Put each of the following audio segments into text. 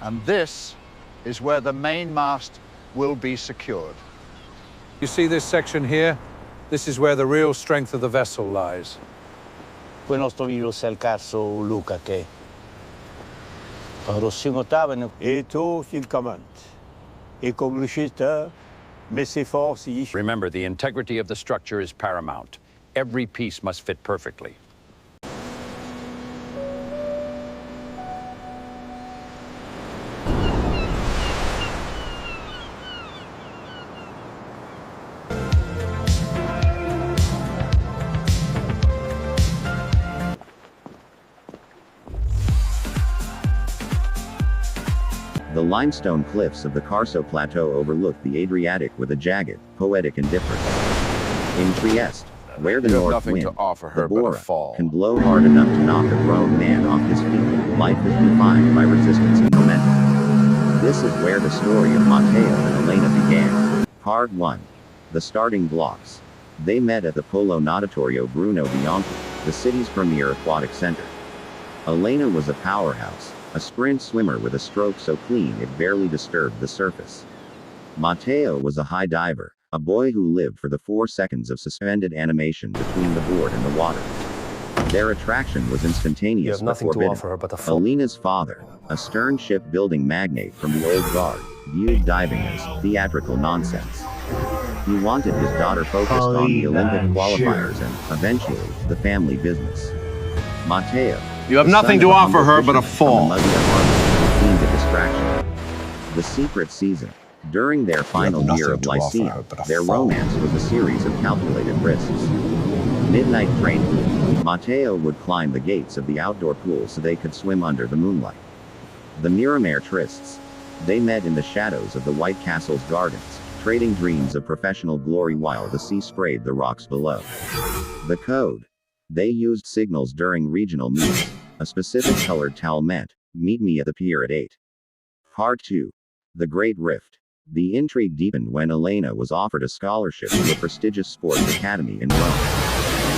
And this is where the main mast will be secured. You see this section here? This is where the real strength of the vessel lies. Poi il nostro virus è il cazzo Luca che rossingotava Et tout il commande. Et comme le chita, mais c'est fort si. Remember, the integrity of the structure is paramount. Every piece must fit perfectly. The limestone cliffs of the Carso Plateau overlook the Adriatic with a jagged, poetic indifference. In Trieste, where the north wind, the Bora, can blow hard enough to knock a grown man off his feet, life is defined by resistance and momentum. This is where the story of Matteo and Elena began. Part 1. The starting blocks. They met at the Polo Natatorio Bruno Bianchi, the city's premier aquatic center. Elena was a powerhouse, a sprint swimmer with a stroke so clean it barely disturbed the surface. Matteo was a high diver, a boy who lived for the 4 seconds of suspended animation between the board and the water. Their attraction was instantaneous but forbidden. Elena's father, a stern shipbuilding magnate from the old guard, viewed diving as theatrical nonsense. He wanted his daughter focused on the Olympic qualifiers and, eventually, the family business. Matteo, you have nothing to offer her but a fall. The distraction. The secret season. During their final year of Lyceum, their romance was a series of calculated risks. Midnight training. Matteo would climb the gates of the outdoor pool so they could swim under the moonlight. The Miramare trysts. They met in the shadows of the White Castle's gardens, trading dreams of professional glory while the sea sprayed the rocks below. The code. They used signals during regional meetings. A specific colored towel meant, meet me at the pier at 8. Part 2. The Great Rift. The intrigue deepened when Elena was offered a scholarship to a prestigious sports academy in Rome.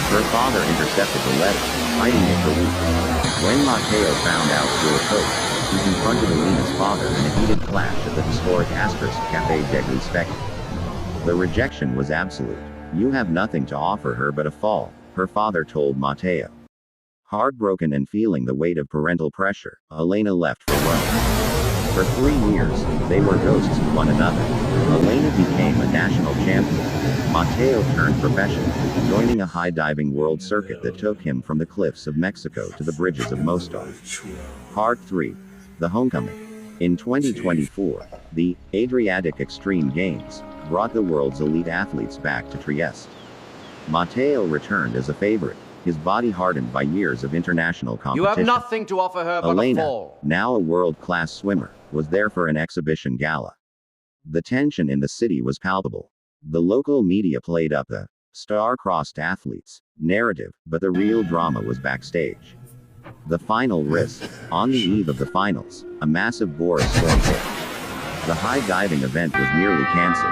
Her father intercepted the letter, hiding it for weeks. When Matteo found out through a coach, he confronted Elena's father in a heated clash at the historic Asterisk Café degli Specchi. The rejection was absolute. You have nothing to offer her but a fall, her father told Matteo. Heartbroken and feeling the weight of parental pressure, Elena left for Rome. For 3 years, they were ghosts of one another. Elena became a national champion. Matteo turned professional, joining a high-diving world circuit that took him from the cliffs of Mexico to the bridges of Mostar. Part 3. The Homecoming. In 2024, the Adriatic Extreme Games brought the world's elite athletes back to Trieste. Matteo returned as a favorite, his body hardened by years of international competition. You have nothing to offer her but Elena, a fall. now a world-class swimmer, was there for an exhibition gala. The tension in the city was palpable. The local media played up the star-crossed athletes narrative, but the real drama was backstage. The final risk. On the eve of the finals, a massive Boris storm hit. The high diving event was nearly cancelled.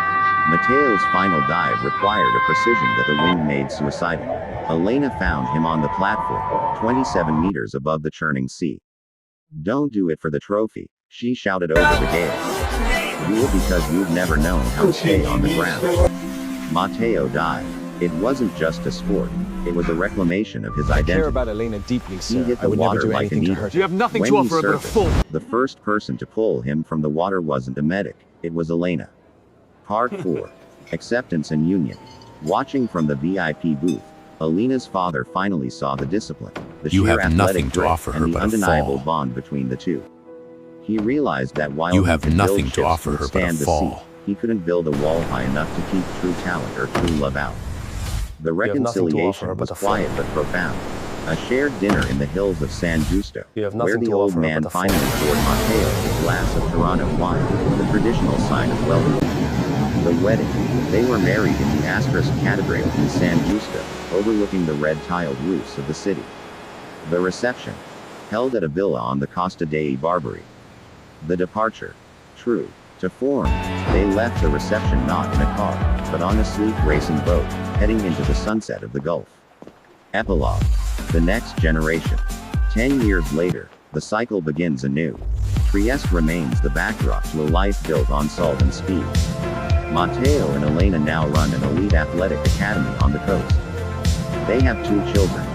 Matteo's final dive required a precision that the wind made suicidal. Elena found him on the platform, 27 meters above the churning sea. Don't do it for the trophy, she shouted over the gale. Do it because you've never known how to stay on the ground. Matteo died. It wasn't just a sport, it was a reclamation of his identity. I care about Elena deeply, sir. He hit the water like an eagle. You have nothing When to he offer her but a surfaced, fall. the first person to pull him from the water wasn't a medic, it was Elena. Part 4. Acceptance and Union. Watching from the VIP booth, Elena's father finally saw the discipline, the You sheer have nothing athletic to grit, offer her and the but a undeniable fall. bond between the two. He realized that while You he have could nothing build to ships offer her but a withstand the fall. sea, he couldn't build a wall high enough to keep true talent or true love out. The reconciliation was quiet but profound. A shared dinner in the hills of San Justo, where the old man finally poured Matteo a glass of Toronto wine, the traditional sign of well-being. The wedding. They were married in the Asterisk Cathedral in San Justo, overlooking the red-tiled roofs of the city. The reception. Held at a villa on the Costa dei Barbari. The departure. True to form, they left the reception not in a car, but on a sleek racing boat, heading into the sunset of the Gulf. Epilogue. The next generation. 10 years later, the cycle begins anew. Trieste remains the backdrop to a life built on salt and speed. Matteo and Elena now run an elite athletic academy on the coast. They have 2 children,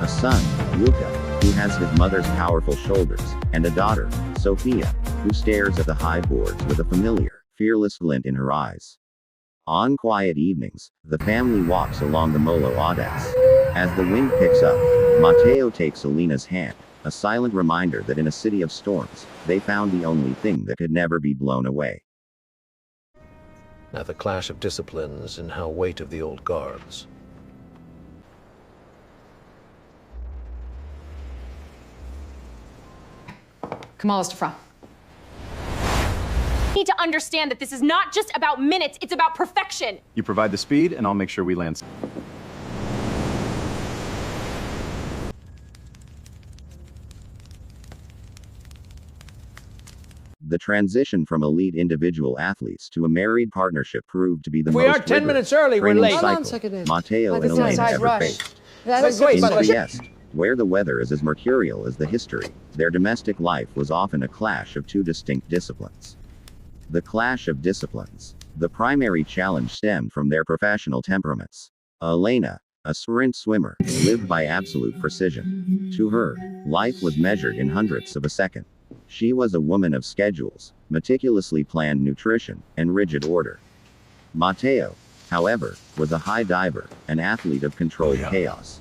a son, Luca, who has his mother's powerful shoulders, and a daughter, Sophia, who stares at the high boards with a familiar, fearless glint in her eyes. On quiet evenings, the family walks along the Molo Audax. As the wind picks up, Matteo takes Elena's hand, a silent reminder that in a city of storms, they found the only thing that could never be blown away. Now the clash of disciplines and how weight of the old guards. Kamala's to front. Need to understand that this is not just about minutes, it's about perfection. You provide the speed, and I'll make sure we land. The transition from elite individual athletes to a married partnership proved to be the If most we are 10 minutes early, we're training late. cycle Hold on a second. Matteo Like and it's Elena inside ever rush. faced. That's Wait, In but- Trieste, where the weather is as mercurial as the history, their domestic life was often a clash of 2 distinct disciplines. The clash of disciplines. The primary challenge stemmed from their professional temperaments. Elena, a sprint swimmer, lived by absolute precision. To her, life was measured in hundredths of a second. She was a woman of schedules, meticulously planned nutrition, and rigid order. Matteo, however, was a high diver, an athlete of controlled chaos.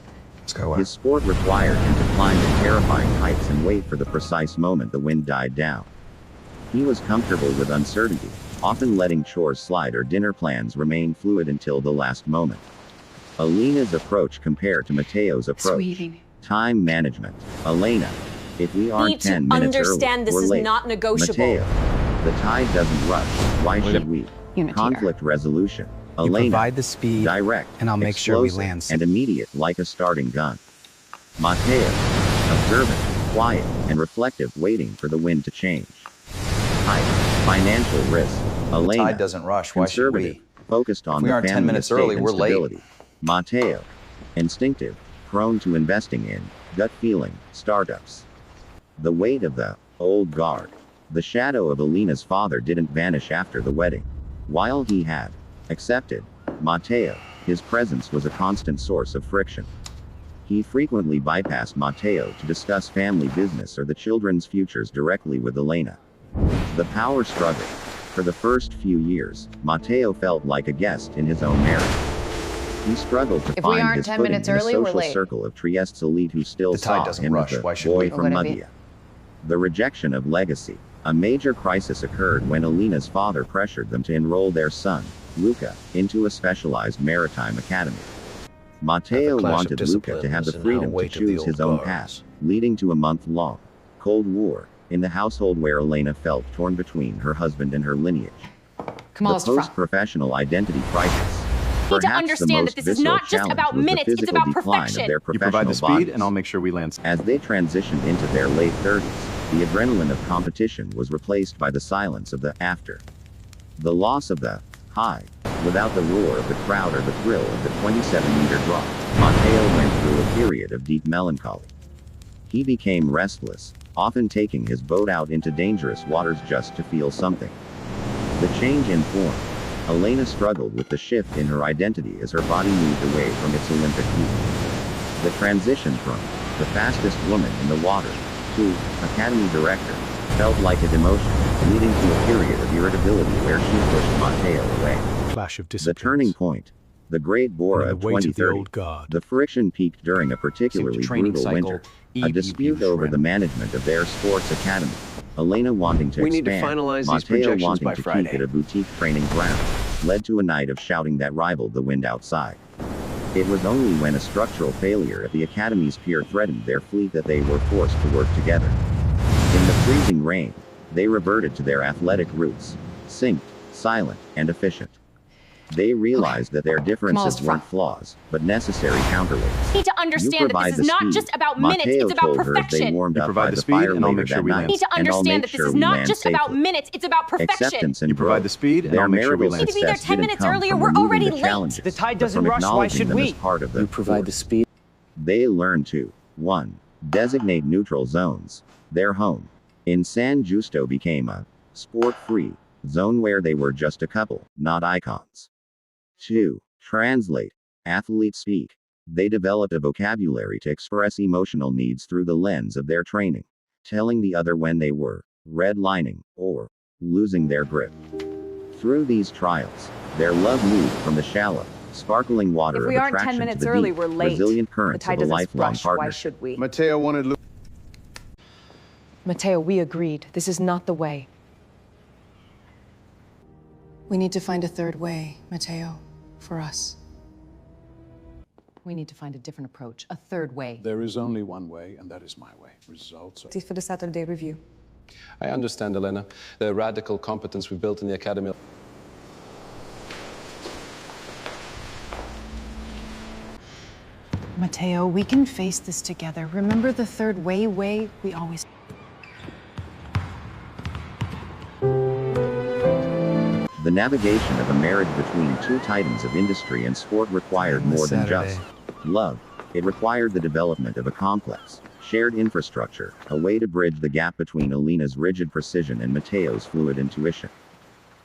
His sport required him to climb to terrifying heights and wait for the precise moment the wind died down. He was comfortable with uncertainty, often letting chores slide or dinner plans remain fluid until the last moment. Elena's approach compared to Matteo's approach. Sweetie. Time management. Elena, if we aren't Need to 10 minutes understand early, this we're is late. not negotiable. Matteo, the tide doesn't rush. Why should we? Unit Conflict resolution. You Elena, provide the speed, direct, and I'll make sure we explosive, land and immediate like a starting gun. Matteo, observant, quiet, and reflective, waiting for the wind to change. Height, financial risk. Elena, Tide doesn't rush. Why should conservative, we? focused on If we the aren't 10 family minutes estate early, and we're late. stability. Matteo, instinctive, prone to investing in gut feeling startups. The weight of the old guard. The shadow of Elena's father didn't vanish after the wedding. While he had accepted Matteo, his presence was a constant source of friction. He frequently bypassed Matteo to discuss family business or the children's futures directly with Elena. The power struggle. For the first few years, Matteo felt like a guest in his own marriage. He struggled to If we find aren't his 10 footing minutes in a early, we're social late. circle of Trieste's elite who still The tide saw doesn't him rush. as the Why should boy we? from Would it be? Muggia. The rejection of legacy. A major crisis occurred when Elena's father pressured them to enroll their son, Luca, into a specialized maritime academy. Matteo clash of wanted Luca to have the disciplines and how freedom to weight of the choose old his own guards. path, leading to a month-long Cold War in the household where Elena felt torn between her husband and her lineage. Kamala's The to front. post-professional identity crisis. Need to Perhaps the understand most that this is visceral not just challenge about was the minutes, it's physical about decline perfection. of their You professional provide the speed, bodies. and I'll make sure we land. As they transitioned into their late 30s, the adrenaline of competition was replaced by the silence of the after. The loss of the high. Without the roar of the crowd or the thrill of the 27-meter drop, Matteo went through a period of deep melancholy. He became restless, often taking his boat out into dangerous waters just to feel something. The change in form. Elena struggled with the shift in her identity as her body moved away from its Olympic heat. The transition from the fastest woman in the water to academy director felt like a demotion, leading to a period of irritability where she pushed Matteo away. Clash of The disciplines. turning point. The Great Bora of The weight of the 2030. old guard. The friction peaked during a particularly training brutal cycle, winter. Eve, A Eve, dispute Eve, over shrimp. the management of their sports academy. Elena wanting to We need to expand, finalize these Matteo projections wanting by to Friday. keep it a boutique training ground, led to a night of shouting that rivaled the wind outside. It was only when a structural failure at the academy's pier threatened their fleet that they were forced to work together. In the freezing rain, they reverted to their athletic roots, synced, silent, and efficient. They realized that their differences Kamala's weren't flaws, but necessary counterweights. Need to You understand that provide this the is not speed. just about minutes, Matteo it's about told her as they perfection. warmed You up provide by the the speed, fire and I'll later make sure that we night. land. Need to And I'll understand make that this sure is we not land just about safely. minutes, it's about perfection. Acceptance and You provide growth. the speed, and Their I'll make sure we marital land. Need to be there success 10 didn't minutes come earlier, from we're removing already the late. challenges, The tide but doesn't from rush, why acknowledging should them we? as part of the You provide the course. speed. They learn to 1. Designate neutral zones. Their home. In San Justo became a sport-free zone where they were just a couple, not icons. 2. Translate. Athletes speak. They developed a vocabulary to express emotional needs through the lens of their training, telling the other when they were redlining or losing their grip. Through these trials, their love moved from the shallow, sparkling water of attraction to the deep, resilient currents of a lifelong partnership. Why should we? Mateo wanted Mateo, we agreed. This is not the way. We need to find a third way, Mateo, for us. We need to find a different approach, a third way. There is only one way, and that is my way. Results are... For the Saturday review. I understand, Elena. The radical competence we built in the academy. Mateo, we can face this together. Remember the third way we always... The navigation of a marriage between two titans of industry and sport required more than just love. It required the development of a complex, shared infrastructure, a way to bridge the gap between Alina's rigid precision and Mateo's fluid intuition.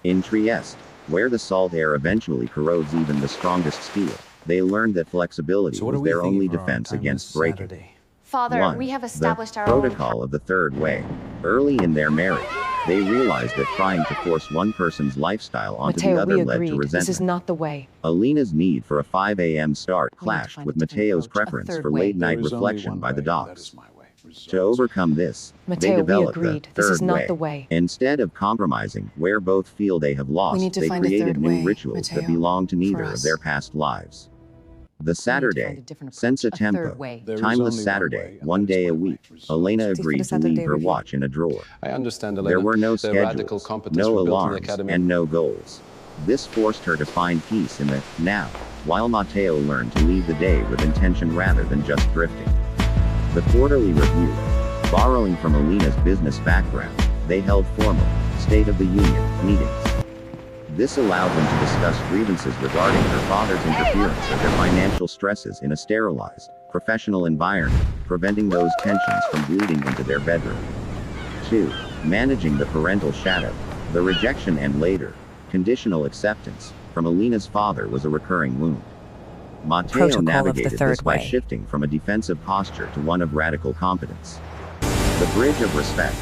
In Trieste, where the salt air eventually corrodes even the strongest steel, they learned that flexibility was their only defense against breaking. Father, 1. we have established the our own protocol of the third way. Early in their marriage, they realized that trying to force one person's lifestyle onto Mateo, the other we led agreed. to resentment. This is not the way. Alina's need for a 5 a.m. start clashed find with a different Mateo's approach, a preference third for way. late-night There is only reflection one by the way, and that docks. is my way. Results To overcome this, Mateo, they we developed agreed. the This third is not way. the way. Instead of compromising where both feel they have lost, need to they find a created third new way, rituals that Mateo, belong to neither for of us. their past lives. The find Saturday, a different approach, senza a third tempo, way. There is timeless only one Saturday, way, and one that is day my a way. week, Results. Elena For the agreed to Saturday leave her review. watch in a drawer. I understand, Elena. There were no The radical schedules, competence no we built in the alarms, academy. and no goals. This forced her to find peace in the now, while Matteo learned to leave the day with intention rather than just drifting. The quarterly review. Borrowing from Alina's business background, they held formal, State of the Union meetings. This allowed them to discuss grievances regarding her father's interference or their financial stresses in a sterilized, professional environment, preventing those tensions from bleeding into their bedroom. 2. Managing the parental shadow. The rejection and later, conditional acceptance, from Alina's father was a recurring wound. Matteo Protocol of the navigated third this by way. shifting from a defensive posture to one of radical competence. The bridge of respect.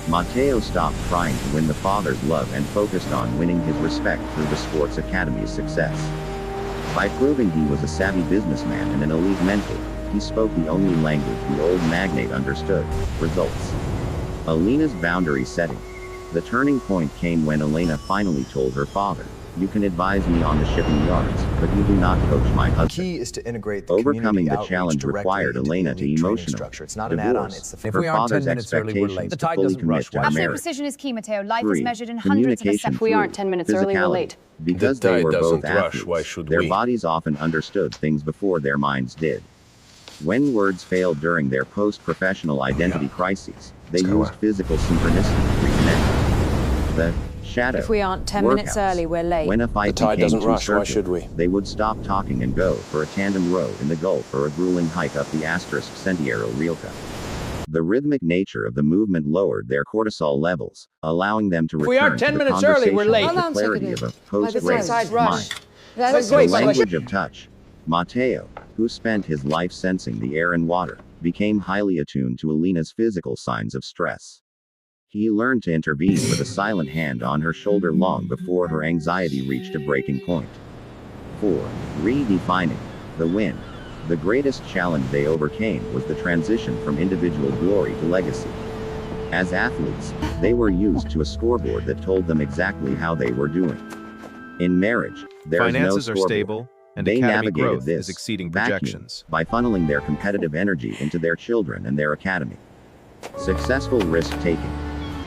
Matteo stopped trying to win the father's love and focused on winning his respect through the sports academy's success. By proving he was a savvy businessman and an elite mentor, he spoke the only language the old magnate understood: results. Alina's boundary setting. The turning point came when Elena finally told her father, "You can advise me on the shipping yards, but you do not coach my husband." Key is to integrate the Overcoming community the outreach challenge directly required into the Elena to elite training emotionally structure. It's not an add-on, divorce it's the If her we aren't 10 father's minutes early, we're late. expectations The to tide fully doesn't commit rush. to their Actually, marriage. precision is key, Mateo. Life 3. is measured in hundreds of a Communication second. If we aren't through 10 minutes early, we're physicality. late. Because The they tide were doesn't both rush, athletes, why should their we? bodies often understood things before their minds did. When words failed during their post-professional identity crises, they used physical synchronicity to reconnect. The shadow. If we aren't 10 minutes workouts. early, we're late. When a fight The tide became doesn't too rush, why circular, should we? they would stop talking and go for a tandem row in the Gulf or a grueling hike up the asterisk Sentiero Rialto. The rhythmic nature of the movement lowered their cortisol levels, allowing them to If we return aren't to 10 the minutes early, we're late. conversational Hold clarity of a post-race tide mind. The language of touch. Matteo, who spent his life sensing the air and water, became highly attuned to Alina's physical signs of stress. He learned to intervene with a silent hand on her shoulder long before her anxiety reached a breaking point. 4. Redefining the win. The greatest challenge they overcame was the transition from individual glory to legacy. As athletes, they were used to a scoreboard that told them exactly how they were doing. In marriage, there is no Finances are scoreboard. stable, and They academy navigated growth this is exceeding vacuum projections. by funneling their competitive energy into their children and their academy. Successful risk-taking.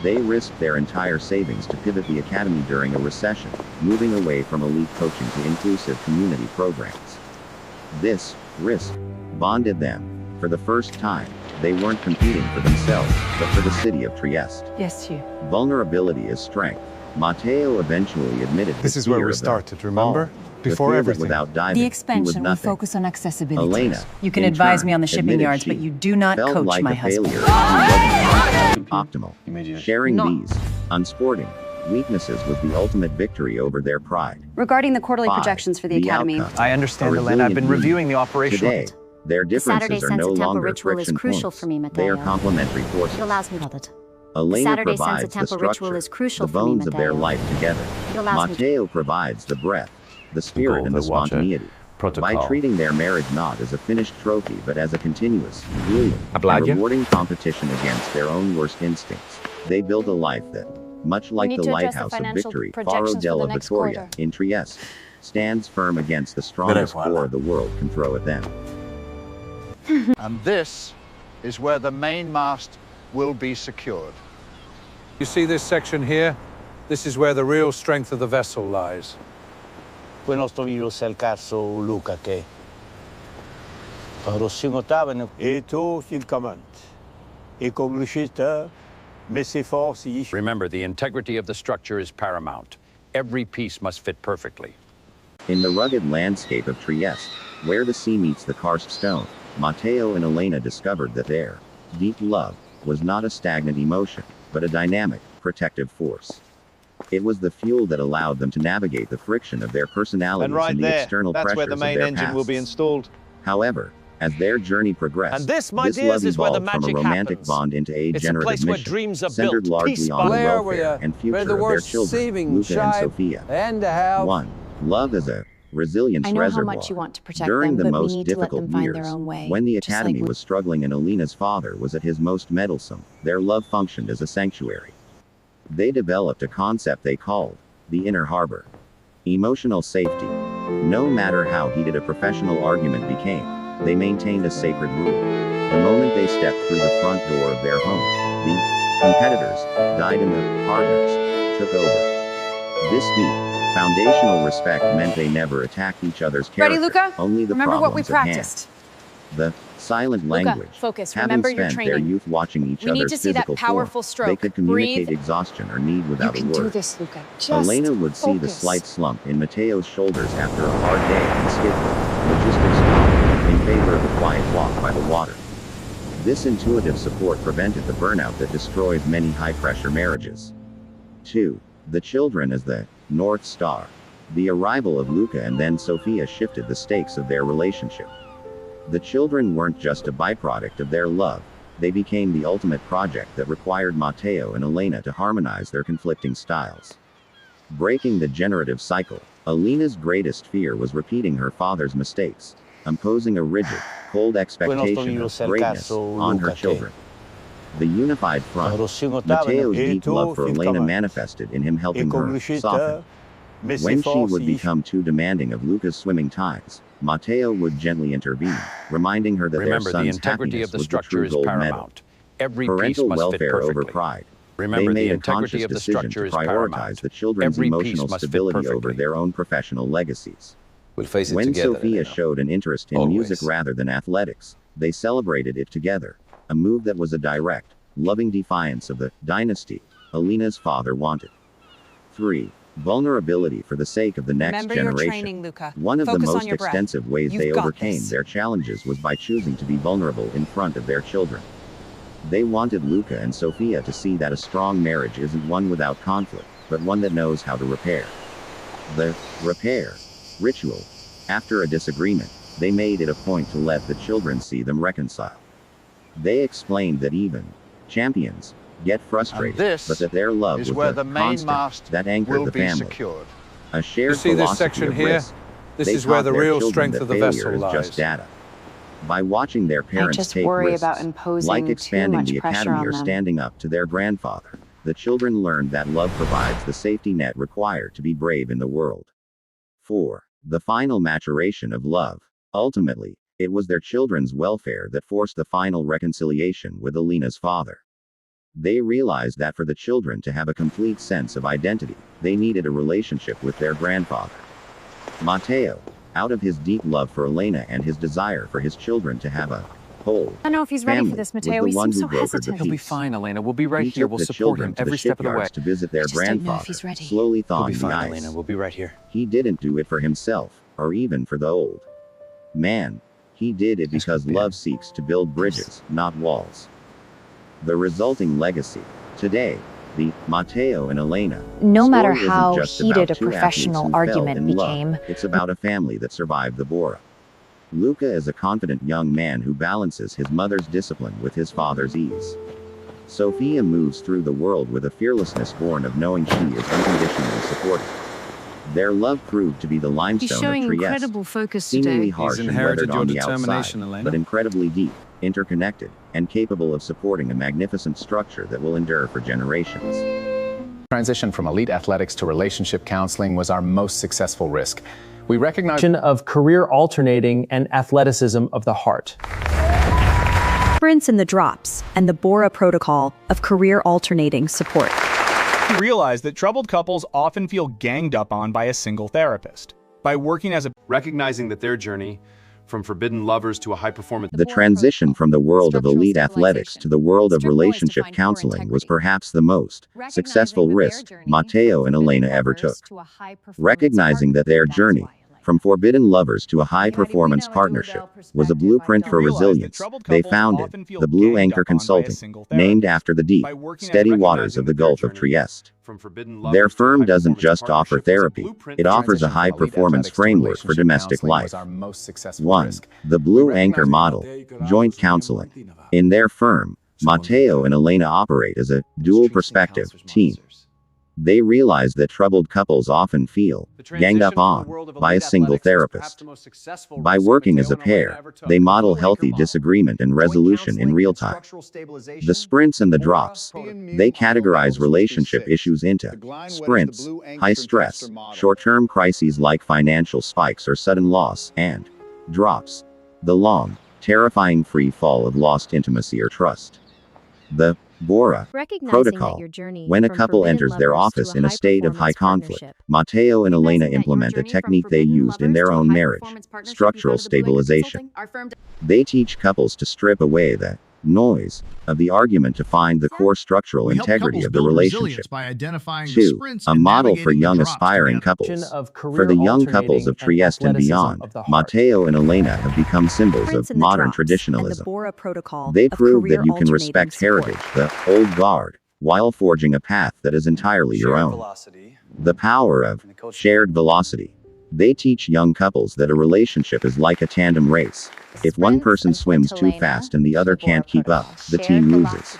They risked their entire savings to pivot the academy during a recession, moving away from elite coaching to inclusive community programs. This risk bonded them. For the first time, they weren't competing for themselves, but for the city of Trieste. Yes, you. Vulnerability is strength. Matteo eventually admitted This his is where fear we of the started, remember? fall, Before the fear that everything. without diving, The he was expansion will nothing. focus on accessibility. Elena, You can in advise turn, me on the shipping admitted yards, she but you do not felt coach like my a husband. failure and wasn't optimal. Sharing these unsporting weaknesses was the ultimate victory over their pride. Regarding the quarterly 5. projections for the Academy. Outcome. I understand, A Elena. I've been resilient reviewing the unit. operational... Today, their The Saturday differences are Sense no of Temple longer ritual is friction crucial points. for me, They are Matteo. complementary forces. It allows me to it. Elena Saturday Sense of provides the Temple ritual structure, is crucial the for me, bones of their Matteo. life together. It allows me Matteo provides the breath, the spirit, and the spontaneity. By treating their marriage not as a finished trophy but as a continuous, brilliant, and rewarding competition against their own worst instincts, they build a life that, much like the lighthouse of victory, Faro della Vittoria, in Trieste, stands firm against the strongest core the world can throw at them. And this is where the main mast will be secured. You see this section here? This is where the real strength of the vessel lies. Poi il nostro virus è il caso Luca che rossigotava Et tout il commande. Et comme le chita, mais ses forces y... Remember, the integrity of the structure is paramount. Every piece must fit perfectly. In the rugged landscape of Trieste, where the sea meets the karst stone, Matteo and Elena discovered that their deep love was not a stagnant emotion, but a dynamic, protective force. It was the fuel that allowed them to navigate the friction of their personalities and the external pressures where the main of their engine will be pasts. installed. However, as their journey progressed, And this, my this dears, love is where the evolved from a magic romantic happens. bond into a It's a generative place where mission, dreams are centered built, largely piece on the by welfare and future of their children, Luca and Sophia. And to have 1. Love as a resilience I know reservoir. how much you want to protect During them, the but we most need to let difficult them find years, their own way. when the just academy like was struggling and Alina's father was at his most meddlesome, their love functioned as a sanctuary. They developed a concept they called the inner harbor. Emotional safety. No matter how heated a professional argument became, they maintained a sacred rule. The moment they stepped through the front door of their home, the competitors died and the partners took over. This deep, foundational respect meant they never attacked each other's character, Ready, Luca? only the Remember what we problems at hand. practiced. The silent Luca, language, focus. having Remember your spent their training. youth watching each We need other's to see that physical powerful form, stroke. they could communicate Breathe. exhaustion or need You without can a do word. this, Luca. Just Elena would see the focus. slight slump in Matteo's shoulders after a hard day and skillful logistics talk in favor of a quiet walk by the water. This intuitive support prevented the burnout that destroys many high-pressure marriages. 2. The children as the North Star. The arrival of Luca and then Sophia shifted the stakes of their relationship. The children weren't just a byproduct of their love, they became the ultimate project that required Matteo and Elena to harmonize their conflicting styles. Breaking the generative cycle, Elena's greatest fear was repeating her father's mistakes, imposing a rigid, cold expectation of greatness on her children. The unified front, Matteo's deep love for Elena manifested in him helping her soften. When she would become too demanding of Luca's swimming times, Matteo would gently intervene, reminding her that Remember, their the son's integrity happiness of the was the structure true is gold medal. paramount. Every piece Parental must fit welfare over perfectly. pride. Remember, They made the a integrity conscious of the decision structure to is prioritize paramount. the children's Every emotional piece must fit stability over perfectly. their own professional legacies. We'll face it When together, Sophia Elena. showed an interest in Always. music rather than athletics, they celebrated it together, a move that was a direct, loving defiance of the dynasty Elena's father wanted. 3. Vulnerability for the sake of the next Remember generation. your training, Luca. One of Focus the on most your breath. extensive ways You've they got overcame this. their challenges was by choosing to be vulnerable in front of their children. They wanted Luca and Sophia to see that a strong marriage isn't one without conflict, but one that knows how to repair. The repair ritual. After a disagreement, they made it a point to let the children see them reconcile. They explained that even champions get frustrated, this but that their love is was where the the main constant mast that anchored will the be family. secured. A shared You see this philosophy section of here? risk. This They is where taught the their real children strength that of the failure vessel is lies. just data. By watching their parents just take worry risks, about imposing like too expanding much the pressure academy on or them. standing up to their grandfather, the children learned that love provides the safety net required to be brave in the world. 4. The final maturation of love. Ultimately, it was their children's welfare that forced the final reconciliation with Elena's father. They realized that for the children to have a complete sense of identity, they needed a relationship with their grandfather. Matteo, out of his deep love for Elena and his desire for his children to have a cold. I don't know if he's ready Family for this, was Mateo. the He one seems who so brokered the hesitant. peace. He'll be fine, Elena. We'll be right He here. took We'll the support children him to the every step of the way. shipyards to visit their I just don't know if grandfather, he's ready. slowly He'll thawing be the fine, ice. Elena. We'll be right here. He didn't do it for himself, or even for the old man. He did it because love seeks to build bridges, not walls. The resulting legacy. Today, the Mateo and Elena No matter story isn't how just heated about a two athletes professional who fell argument in love. became, It's about a family that survived the Bora. Luca is a confident young man who balances his mother's discipline with his father's ease. Sophia moves through the world with a fearlessness born of knowing she is unconditionally supported. Their love proved to be the He's limestone showing of Trieste, incredible focus seemingly today. harsh He's and weathered inherited your on the outside, determination, Elena. but incredibly deep, interconnected, and capable of supporting a magnificent structure that will endure for generations. Transition from elite athletics to relationship counseling was our most successful risk. We recognize of career alternating and athleticism of the heart. sprints and the drops, and the Bora protocol of career alternating support. We realize that troubled couples often feel ganged up on by a single therapist. By working as a Recognizing that their journey from forbidden lovers to a high-performance... The transition from the world of elite athletics to the world of relationship counseling was perhaps the most successful risk Mateo and Elena ever took. Recognizing that their journey from forbidden lovers to a high-performance partnership was a blueprint for resilience, they founded the Blue Anchor Consulting, named after the deep, steady waters of the Gulf of Trieste. Their firm doesn't just offer therapy, it offers a high-performance framework for domestic life. 1. The Blue Anchor Model, Joint Counseling. In their firm, Mateo and Elena operate as a dual-perspective team. They realize that troubled couples often feel ganged up on by a single therapist. By working as a pair, they model healthy disagreement and resolution in real time. The sprints and the drops. They categorize relationship issues into sprints, high stress, short-term crises like financial spikes or sudden loss, and drops, the long, terrifying free fall of lost intimacy or trust. The Bora protocol. When a couple enters their office in a state of high conflict, Mateo and Elena implement a technique they used in their own marriage: structural stabilization. They teach couples to strip away the noise of the argument to find the core structural integrity of the relationship. 2. A model for young aspiring couples. For the young couples of Trieste and beyond, Mateo and Elena have become symbols of modern traditionalism. They prove that you can respect heritage, the old guard, while forging a path that is entirely your own. The power of shared velocity. They teach young couples that a relationship is like a tandem race. If one person swims too fast and the other can't keep up, the team loses.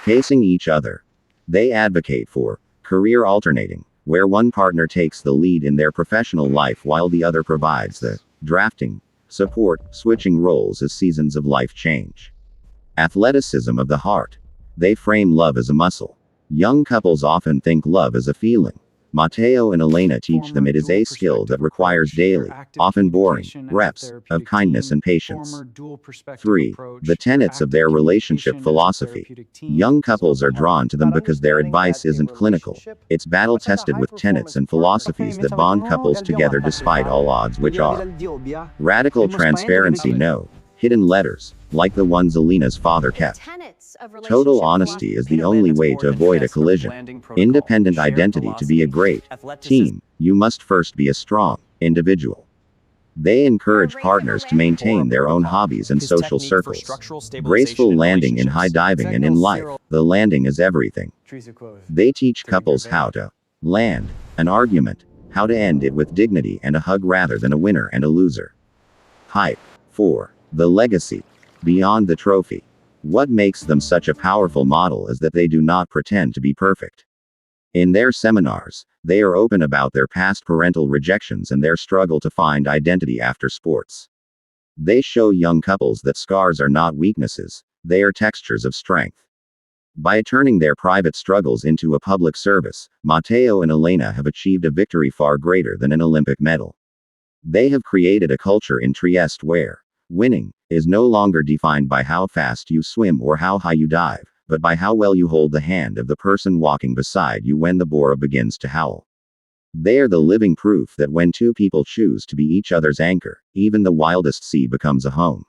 Pacing each other. They advocate for career alternating, where one partner takes the lead in their professional life while the other provides the drafting support, switching roles as seasons of life change. Athleticism of the heart. They frame love as a muscle. Young couples often think love as a feeling. Mateo and Elena teach them it is a skill that requires daily, often boring, reps of kindness and patience. 3. The tenets of their relationship philosophy. Young couples are drawn to them because their advice isn't clinical. It's battle-tested with tenets and philosophies that bond couples together despite all odds, which are radical transparency, no hidden letters, like the ones Elena's father kept. Total honesty is the only way to avoid a collision. Independent identity. To be a great team, you must first be a strong individual. They encourage partners to maintain their own hobbies and social circles. Graceful landing in high diving and in life, the landing is everything. They teach couples how to land an argument, how to end it with dignity and a hug rather than a winner and a loser. Hype. 4. The legacy. Beyond the trophy. What makes them such a powerful model is that they do not pretend to be perfect. In their seminars, they are open about their past parental rejections and their struggle to find identity after sports. They show young couples that scars are not weaknesses, they are textures of strength. By turning their private struggles into a public service, Mateo and Elena have achieved a victory far greater than an Olympic medal. They have created a culture in Trieste where winning is no longer defined by how fast you swim or how high you dive, but by how well you hold the hand of the person walking beside you when the Bora begins to howl. They are the living proof that when two people choose to be each other's anchor, even the wildest sea becomes a home.